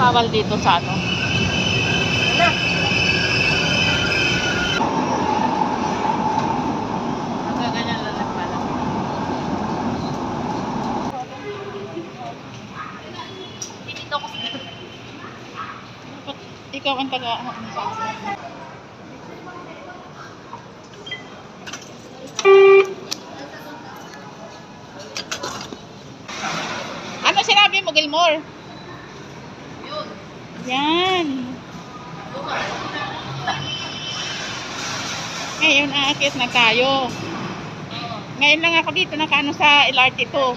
bawal dito sa ano. Na. Nagaganyan lang lang pala. Dito ko. Ikaw ang taga ano sa ano sinabi mo, Gilmore? Yan. Ngayon, aakit na tayo. Ngayon lang ako dito nakaano sa LRT 2.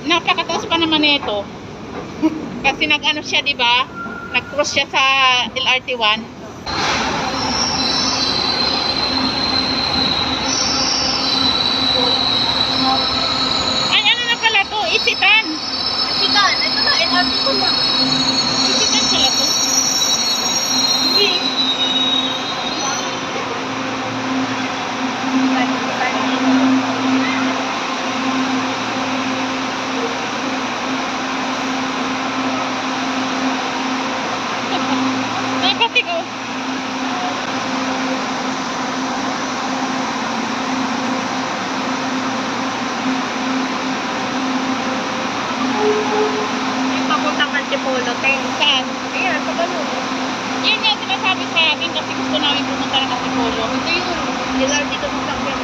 Napakataas pa naman ito. Kasi nag-ano siya, di ba? Nag-cross siya sa LRT 1. Ay, ano na pala to? Isitan. Sigan, ito na, LRT ko na. Isitan pala to. Hindi. Nakati ko. Yung papuntang Antipolo, Teng. Saan? Ayan, pa ganun. Yun nga sinasabi sa akin kasi gusto namin pumunta ng Antipolo. Ito yun. LRT ko sa sakyan.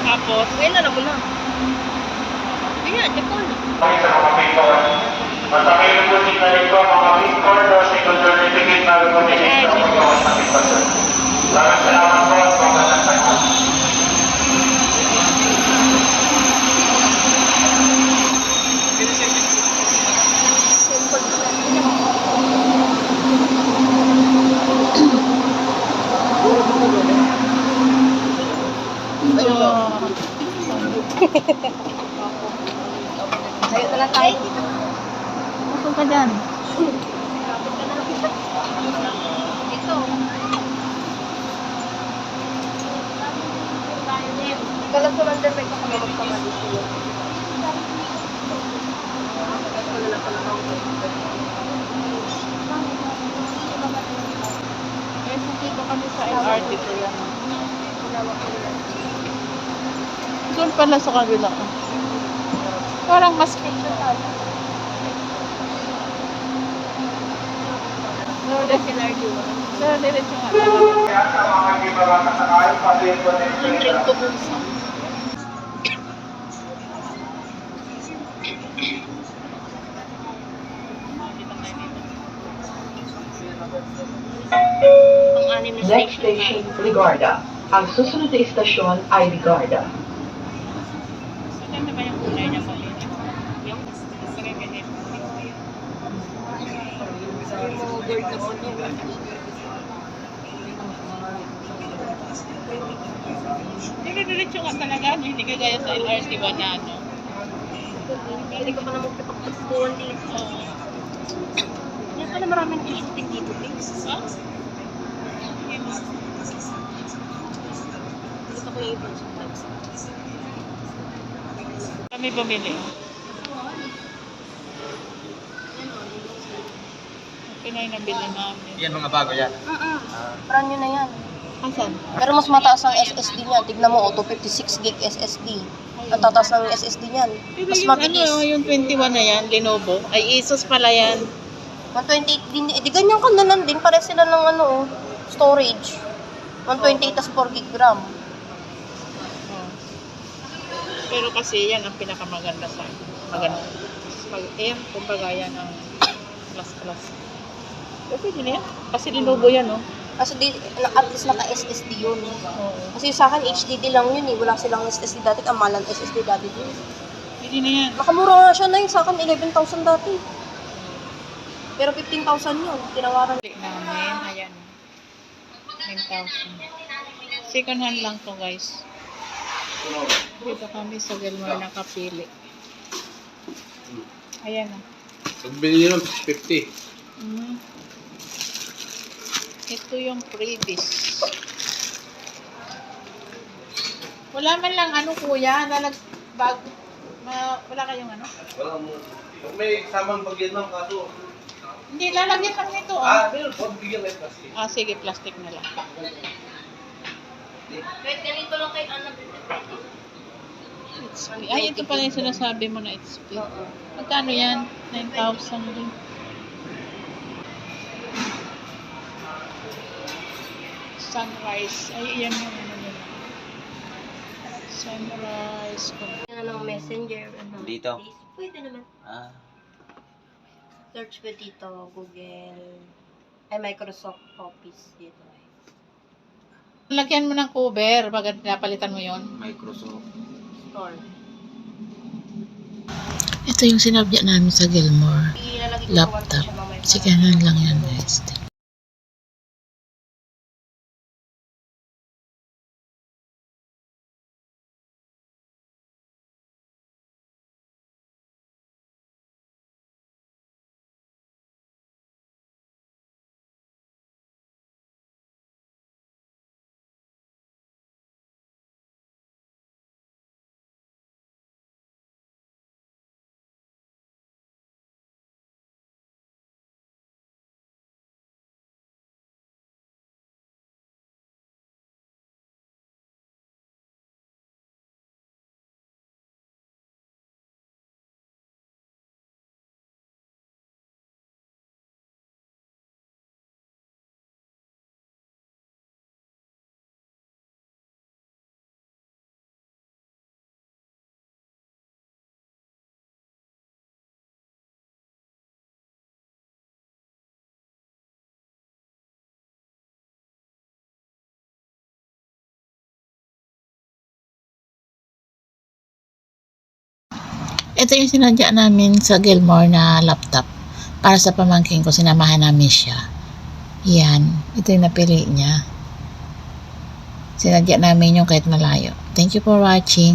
Tapos, Ngayon alam mo na. Ayan, Antipolo. Sa mga people, masakay po din na rin po mga people o second certificate na recognition sa mga masakit. Maraming salamat po at mga nasakit. Tayo na lang tayo dito. Masok ka dyan. Ito. Kalang sa Manderbeck ako na magpamalis sila. Eh, dito kami sa LRT ko yan. Doon pala sa kabila. Parang mas picture tayo. So, diretso nga. Kaya sa mga hindi ba makasakay, pati po din Ang anim na Next station, Ligarda. Ang susunod na istasyon ay Ligarda. Saan na ba yung kulay niya sa lina? Yung mga bird na po niya. Diretso nga talaga. Hindi ka gaya sa LRT ba na ano? Hindi ka pa naman kapagpagpuan dito. Oo. Yan pala maraming shooting dito, please. Ha? Gusto ko yung ibang sometimes. Kami bumili. Okay na yung nabili namin. Yan mga bago yan. Brand new na yan. Asan? Pero mas mataas ang SSD niyan. Tignan mo, auto 56 gig SSD. Ang tataas ng SSD niyan. Mas mabilis. Ano, yung 21 na yan, Lenovo. Ay, Asus pala yan. 128 din. Eh, di ganyan ka na lang din. Pare sila ng ano, storage. 128 tas 4 gig RAM. Oh. Pero kasi yan ang pinakamaganda sa maganda. Ayan, kumbaga yan ang plus. Pero pwede na yan. Kasi Lenovo yan, no? Kasi di, at least naka-SSD yun. Oo. Kasi sa akin, HDD lang yun eh. Wala silang SSD dati. Kamalan SSD dati din. Pwede na yan. Nakamura nga siya na yun. Sa akin, 11,000 dati. Pero 15,000 yun. Tinawaran. Bili namin, ayan. 9,000. Second hand lang to, guys. Dito kami sa Gilmore nakapili. Ayan na. Pagbili nyo ng 50. Ito yung freebies. Wala man lang ano kuya, wala kayong ano? Wala mo. May samang bagyan ng kaso. Hindi, lalagyan lang nito. Meron po, bigyan kayo plastic. Sige, plastic na lang. Wait, ganito lang kay Ana. It's free. Ay, ito pala yung sinasabi mo na it's free. Magkano yan? 9,000 din. Sunrise. Ay, yan yung ano nila. Sunrise. Ano, messenger. Ano, Dito? Pwede naman. Search ko dito, Google. Ay, Microsoft Office dito. Lagyan mo ng cover pag napalitan mo yon. Microsoft. Store. Ito yung sinabya namin sa Gilmore. Ilalagay ko Laptop. siya mamaya. Sikanan lang yan guys. Ito yung sinadya namin sa Gilmore na laptop. Para sa pamangkin ko, sinamahan namin siya. Yan. Ito yung napili niya. Sinadya namin yung kahit malayo. Thank you for watching.